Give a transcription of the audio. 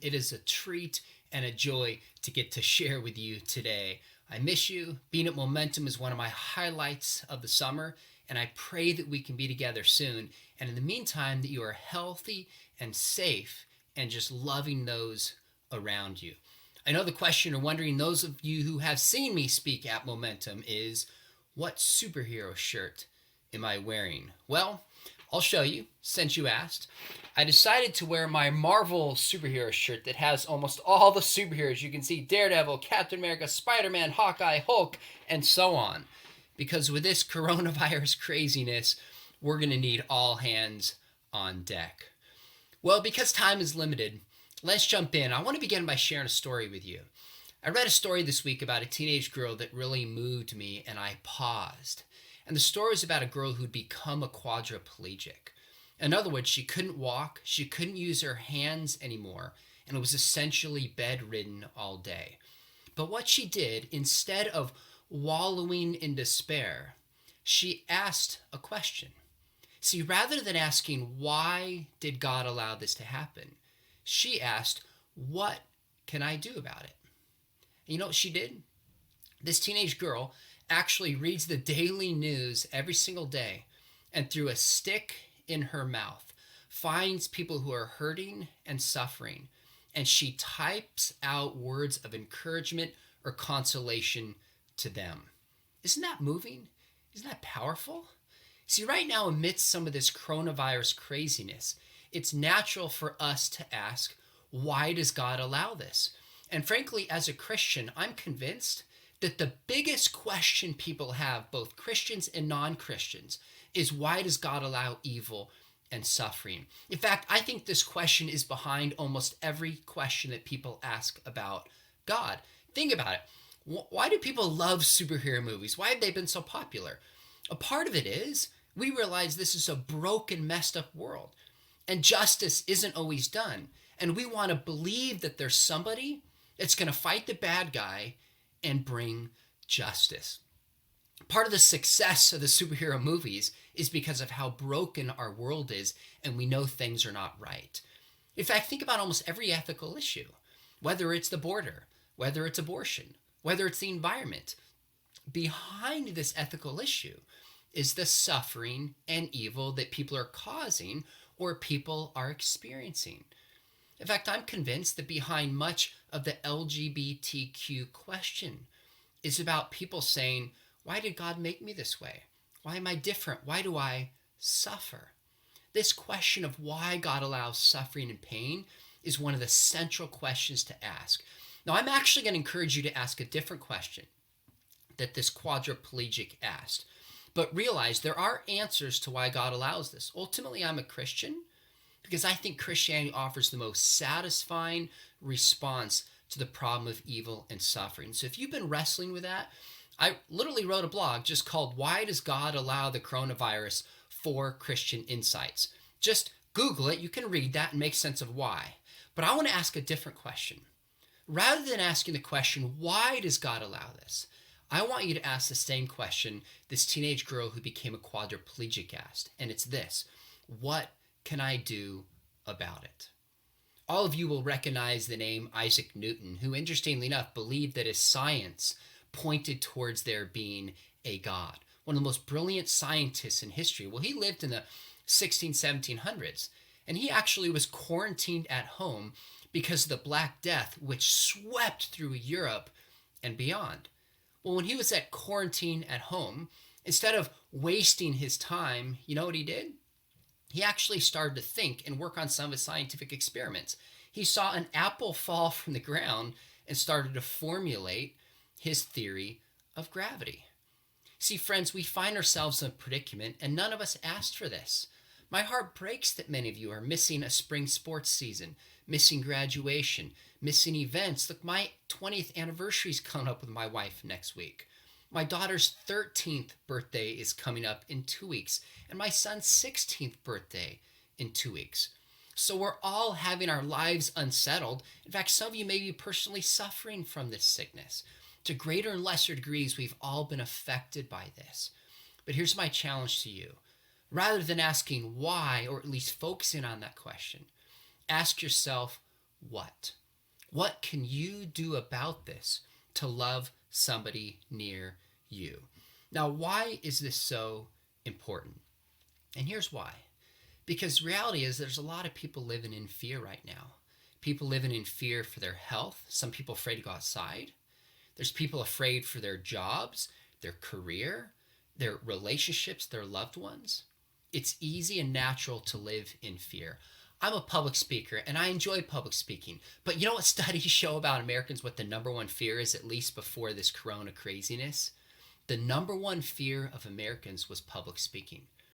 It is a treat and a joy to get to share with you today. I miss you. Being at Momentum is one of my highlights of the summer, and I pray that we can be together soon. And in the meantime, that you are healthy and safe and just loving those around you. I know the question you're wondering, those of you who have seen me speak at Momentum, is what superhero shirt am I wearing? Well, I'll show you since you asked. I decided to wear my Marvel superhero shirt that has almost all the superheroes. You can see Daredevil, Captain America, Spider-Man, Hawkeye, Hulk, and so on. Because with this coronavirus craziness, we're going to need all hands on deck. Well, because time is limited, let's jump in. I want to begin by sharing a story with you. I read a story this week about a teenage girl that really moved me, and I paused. And the story is about a girl who'd become a quadriplegic. In other words, she couldn't walk, she couldn't use her hands anymore, and was essentially bedridden all day. But what she did, instead of wallowing in despair, she asked a question. See, rather than asking, why did God allow this to happen? She asked, what can I do about it? And you know what she did? This teenage girl actually reads the daily news every single day, and through a stick in her mouth finds people who are hurting and suffering, and she types out words of encouragement or consolation to them. Isn't that moving? Isn't that powerful? See, right now, amidst some of this coronavirus craziness, it's natural for us to ask, why does God allow this? And frankly, as a Christian, I'm convinced that the biggest question people have, both Christians and non-Christians, is why does God allow evil and suffering? In fact, I think this question is behind almost every question that people ask about God. Think about it. Why do people love superhero movies? Why have they been so popular? A part of it is we realize this is a broken, messed up world, and justice isn't always done. And we want to believe that there's somebody that's going to fight the bad guy and bring justice. Part of the success of the superhero movies is because of how broken our world is, and we know things are not right. In fact, think about almost every ethical issue, whether it's the border, whether it's abortion, whether it's the environment. Behind this ethical issue is the suffering and evil that people are causing or people are experiencing. In fact, I'm convinced that behind much of the LGBTQ question is about people saying, why did God make me this way? Why am I different? Why do I suffer? This question of why God allows suffering and pain is one of the central questions to ask. Now, I'm actually going to encourage you to ask a different question that this quadriplegic asked. But realize there are answers to why God allows this. Ultimately, I'm a Christian because I think Christianity offers the most satisfying response to the problem of evil and suffering. So if you've been wrestling with that, I literally wrote a blog just called Why Does God Allow the Coronavirus for Christian Insights? Just Google it. You can read that and make sense of why. But I want to ask a different question. Rather than asking the question, why does God allow this? I want you to ask the same question this teenage girl who became a quadriplegic asked. And it's this: what can I do about it? All of you will recognize the name Isaac Newton, who interestingly enough believed that his science pointed towards there being a God. One of the most brilliant scientists in history. Well, he lived in the 1700s, and he actually was quarantined at home because of the Black Death, which swept through Europe and beyond. Well, when he was at quarantine at home, instead of wasting his time, you know what he did? He actually started to think and work on some of his scientific experiments. He saw an apple fall from the ground and started to formulate his theory of gravity. See, friends, we find ourselves in a predicament, and none of us asked for this. My heart breaks that many of you are missing a spring sports season, missing graduation, missing events. Look, my 20th anniversary is coming up with my wife next week. My daughter's 13th birthday is coming up in 2 weeks, and my son's 16th birthday in 2 weeks. So we're all having our lives unsettled. In fact, some of you may be personally suffering from this sickness. To greater and lesser degrees, we've all been affected by this. But here's my challenge to you. Rather than asking why, or at least focusing on that question, ask yourself, what? What can you do about this to love somebody near you? Now, why is this so important? And here's why. Because reality is there's a lot of people living in fear right now. People living in fear for their health. Some people afraid to go outside. There's people afraid for their jobs, their career, their relationships, their loved ones. It's easy and natural to live in fear. I'm a public speaker and I enjoy public speaking. But you know what studies show about Americans, what the number one fear is, at least before this corona craziness? The number one fear of Americans was public speaking.